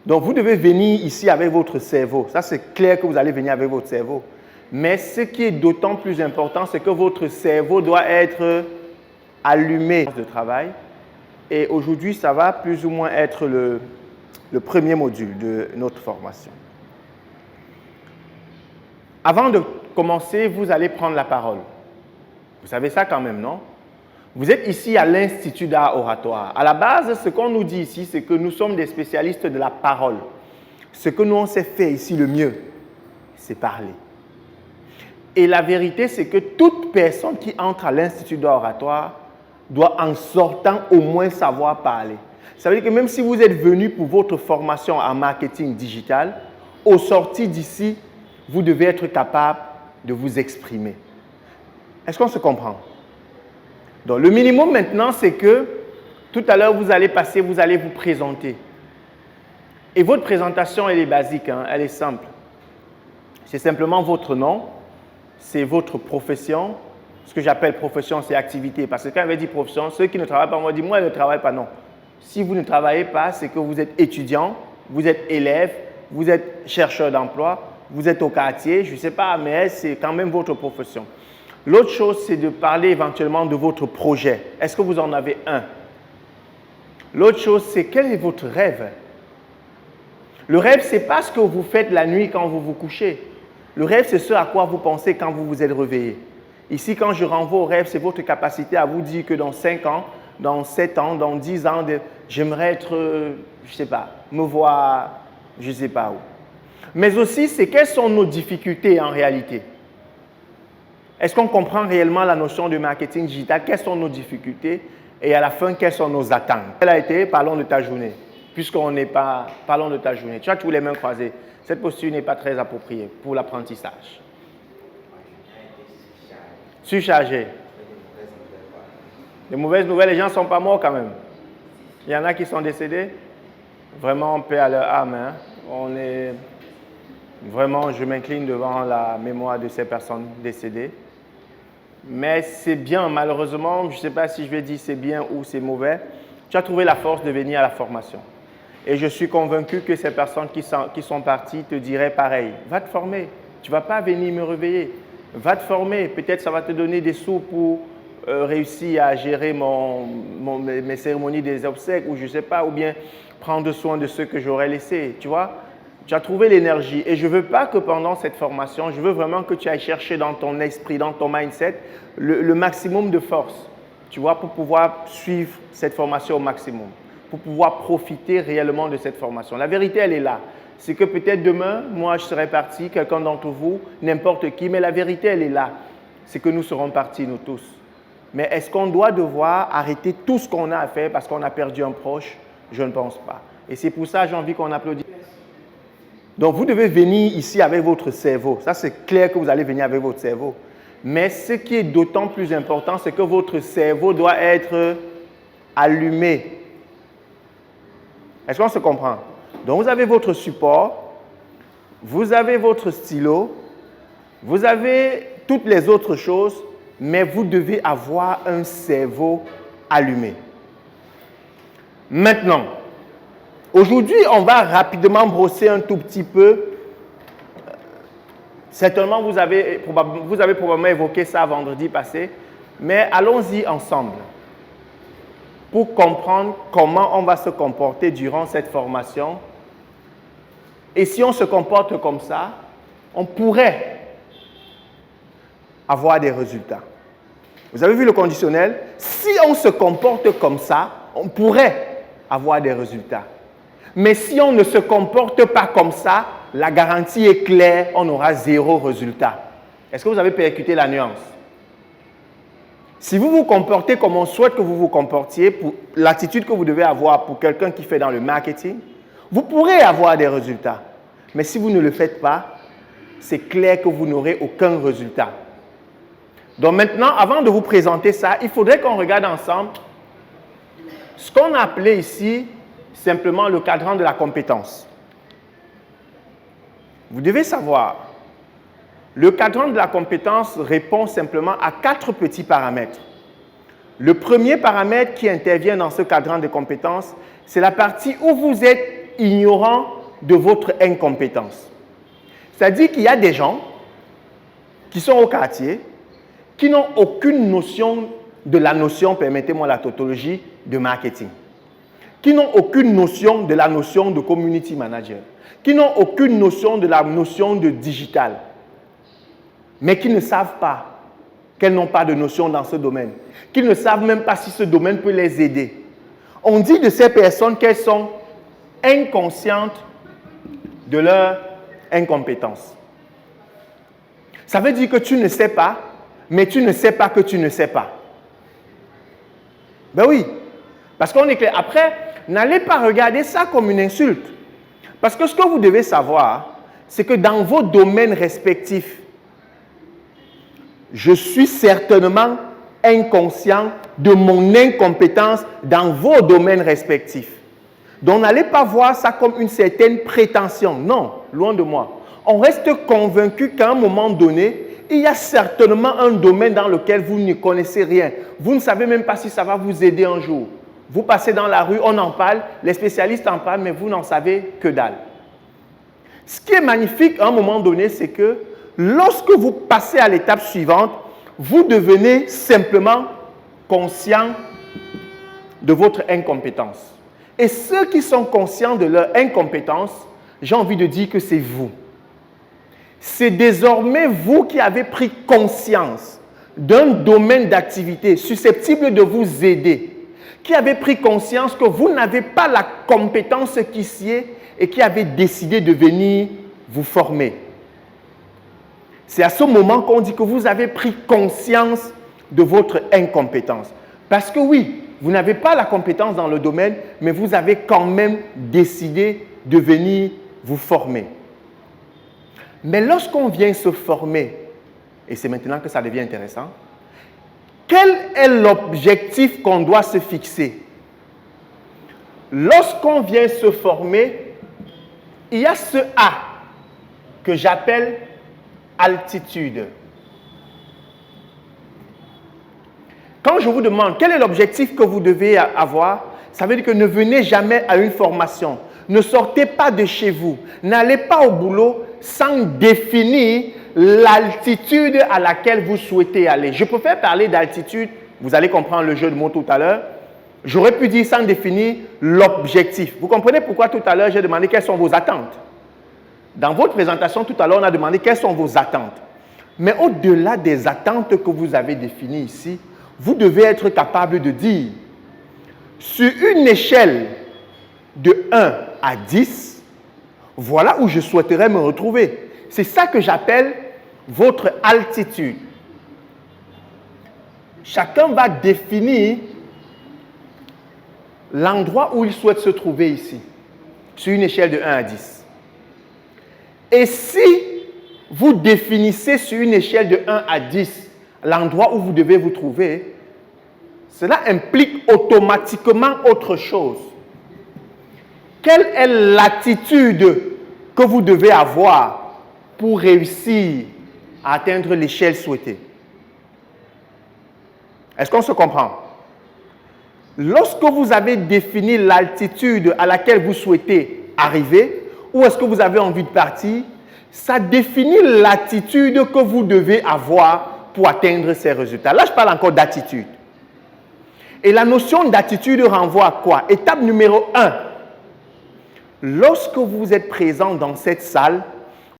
Donc, vous devez venir ici avec votre cerveau. Ça, c'est clair que vous allez venir avec votre cerveau. Mais ce qui est d'autant plus important, c'est que votre cerveau doit être allumé de travail. Et aujourd'hui, ça va plus ou moins être le premier module de notre formation. Avant de commencer, vous allez prendre la parole. Vous savez ça quand même, non? Vous êtes ici à l'Institut d'art oratoire. À la base, ce qu'on nous dit ici, c'est que nous sommes des spécialistes de la parole. Ce que nous, on sait faire ici le mieux, c'est parler. Et la vérité, c'est que toute personne qui entre à l'Institut d'art oratoire doit, en sortant, au moins savoir parler. Ça veut dire que même si vous êtes venu pour votre formation en marketing digital, au sortir d'ici, vous devez être capable de vous exprimer. Est-ce qu'on se comprend? Donc, le minimum maintenant, c'est que tout à l'heure, vous allez passer, vous allez vous présenter. Et votre présentation, elle est basique, hein, elle est simple. C'est simplement votre nom, c'est votre profession. Ce que j'appelle profession, c'est activité. Parce que quand on dit profession, ceux qui ne travaillent pas, moi, je dis, moi, je ne travaille pas, non. Si vous ne travaillez pas, c'est que vous êtes étudiant, vous êtes élève, vous êtes chercheur d'emploi, vous êtes au quartier, je ne sais pas, mais c'est quand même votre profession. L'autre chose, c'est de parler éventuellement de votre projet. Est-ce que vous en avez un? L'autre chose, c'est quel est votre rêve? Le rêve, ce n'est pas ce que vous faites la nuit quand vous vous couchez. Le rêve, c'est ce à quoi vous pensez quand vous vous êtes réveillé. Ici, quand je renvoie au rêve, c'est votre capacité à vous dire que dans 5 ans, dans 7 ans, dans 10 ans, j'aimerais être, je ne sais pas, me voir, je ne sais pas où. Mais aussi, c'est quelles sont nos difficultés en réalité. Est-ce qu'on comprend réellement la notion de marketing digital? Quelles sont nos difficultés? Et à la fin, quelles sont nos attentes? Quelle a été? Parlons de ta journée. Puisqu'on n'est pas, parlons de ta journée. Tu as tous les mains croisées. Cette posture n'est pas très appropriée pour l'apprentissage. Surchargé. Les mauvaises nouvelles, les gens ne sont pas morts quand même. Il y en a qui sont décédés. Vraiment, paix à leur âme. Hein. Vraiment, je m'incline devant la mémoire de ces personnes décédées. Mais c'est bien, malheureusement, je ne sais pas si je vais dire c'est bien ou c'est mauvais, tu as trouvé la force de venir à la formation. Et je suis convaincu que ces personnes qui sont parties te diraient pareil. Va te former, tu ne vas pas venir me réveiller. Va te former, peut-être ça va te donner des sous pour réussir à gérer mes cérémonies des obsèques ou je ne sais pas, ou bien prendre soin de ceux que j'aurais laissés, tu vois. Tu as trouvé l'énergie et je ne veux pas que pendant cette formation, je veux vraiment que tu ailles chercher dans ton esprit, dans ton mindset, le maximum de force, tu vois, pour pouvoir suivre cette formation au maximum, pour pouvoir profiter réellement de cette formation. La vérité, elle est là. C'est que peut-être demain, moi, je serai parti, quelqu'un d'entre vous, n'importe qui, mais la vérité, elle est là. C'est que nous serons partis, nous tous. Mais est-ce qu'on doit devoir arrêter tout ce qu'on a à faire parce qu'on a perdu un proche? Je ne pense pas. Et c'est pour ça que j'ai envie qu'on applaudisse. Donc, vous devez venir ici avec votre cerveau. Ça, c'est clair que vous allez venir avec votre cerveau. Mais ce qui est d'autant plus important, c'est que votre cerveau doit être allumé. Est-ce qu'on se comprend? Donc, vous avez votre support, vous avez votre stylo, vous avez toutes les autres choses, mais vous devez avoir un cerveau allumé. Maintenant, aujourd'hui, on va rapidement brosser un tout petit peu. Certainement, vous avez probablement évoqué ça vendredi passé, mais allons-y ensemble pour comprendre comment on va se comporter durant cette formation. Et si on se comporte comme ça, on pourrait avoir des résultats. Vous avez vu le conditionnel? Si on se comporte comme ça, on pourrait avoir des résultats. Mais si on ne se comporte pas comme ça, la garantie est claire, on aura 0 résultat. Est-ce que vous avez percuté la nuance? Si vous vous comportez comme on souhaite que vous vous comportiez, pour l'attitude que vous devez avoir pour quelqu'un qui fait dans le marketing, vous pourrez avoir des résultats. Mais si vous ne le faites pas, c'est clair que vous n'aurez aucun résultat. Donc maintenant, avant de vous présenter ça, il faudrait qu'on regarde ensemble ce qu'on a appelé ici simplement le cadran de la compétence. Vous devez savoir, le cadran de la compétence répond simplement à 4 petits paramètres. Le premier paramètre qui intervient dans ce cadran de compétences, c'est la partie où vous êtes ignorant de votre incompétence. C'est-à-dire qu'il y a des gens qui sont au quartier, qui n'ont aucune notion de la notion, permettez-moi la tautologie, de marketing, qui n'ont aucune notion de la notion de community manager, qui n'ont aucune notion de la notion de digital, mais qui ne savent pas qu'elles n'ont pas de notion dans ce domaine, qui ne savent même pas si ce domaine peut les aider. On dit de ces personnes qu'elles sont inconscientes de leur incompétence. Ça veut dire que tu ne sais pas, mais tu ne sais pas que tu ne sais pas. Ben oui, parce qu'on est clair. Après, n'allez pas regarder ça comme une insulte. Parce que ce que vous devez savoir, c'est que dans vos domaines respectifs, je suis certainement inconscient de mon incompétence dans vos domaines respectifs. Donc, n'allez pas voir ça comme une certaine prétention. Non, loin de moi. On reste convaincu qu'à un moment donné, il y a certainement un domaine dans lequel vous ne connaissez rien. Vous ne savez même pas si ça va vous aider un jour. Vous passez dans la rue, on en parle, les spécialistes en parlent, mais vous n'en savez que dalle. Ce qui est magnifique à un moment donné, c'est que lorsque vous passez à l'étape suivante, vous devenez simplement conscient de votre incompétence. Et ceux qui sont conscients de leur incompétence, j'ai envie de dire que c'est vous. C'est désormais vous qui avez pris conscience d'un domaine d'activité susceptible de vous aider, qui avez pris conscience que vous n'avez pas la compétence qui s'y est et qui avez décidé de venir vous former. C'est à ce moment qu'on dit que vous avez pris conscience de votre incompétence. Parce que oui, vous n'avez pas la compétence dans le domaine, mais vous avez quand même décidé de venir vous former. Mais lorsqu'on vient se former, et c'est maintenant que ça devient intéressant, quel est l'objectif qu'on doit se fixer? Lorsqu'on vient se former, il y a ce A que j'appelle altitude. Quand je vous demande quel est l'objectif que vous devez avoir, ça veut dire que ne venez jamais à une formation. Ne sortez pas de chez vous. N'allez pas au boulot sans définir l'altitude à laquelle vous souhaitez aller. Je préfère parler d'altitude, vous allez comprendre le jeu de mots tout à l'heure. J'aurais pu dire sans définir l'objectif. Vous comprenez pourquoi tout à l'heure j'ai demandé quelles sont vos attentes. Dans votre présentation tout à l'heure, on a demandé quelles sont vos attentes. Mais au-delà des attentes que vous avez définies ici, vous devez être capable de dire, sur une échelle de 1 à 10, voilà où je souhaiterais me retrouver. C'est ça que j'appelle votre altitude. Chacun va définir l'endroit où il souhaite se trouver ici, sur une échelle de 1 à 10. Et si vous définissez sur une échelle de 1 à 10 l'endroit où vous devez vous trouver, cela implique automatiquement autre chose. Quelle est l'attitude que vous devez avoir pour réussir à atteindre l'échelle souhaitée? Est-ce qu'on se comprend? Lorsque vous avez défini l'altitude à laquelle vous souhaitez arriver, où est-ce que vous avez envie de partir, ça définit l'attitude que vous devez avoir pour atteindre ces résultats. Là, je parle encore d'attitude. Et la notion d'attitude renvoie à quoi? Étape numéro 1. Lorsque vous êtes présent dans cette salle,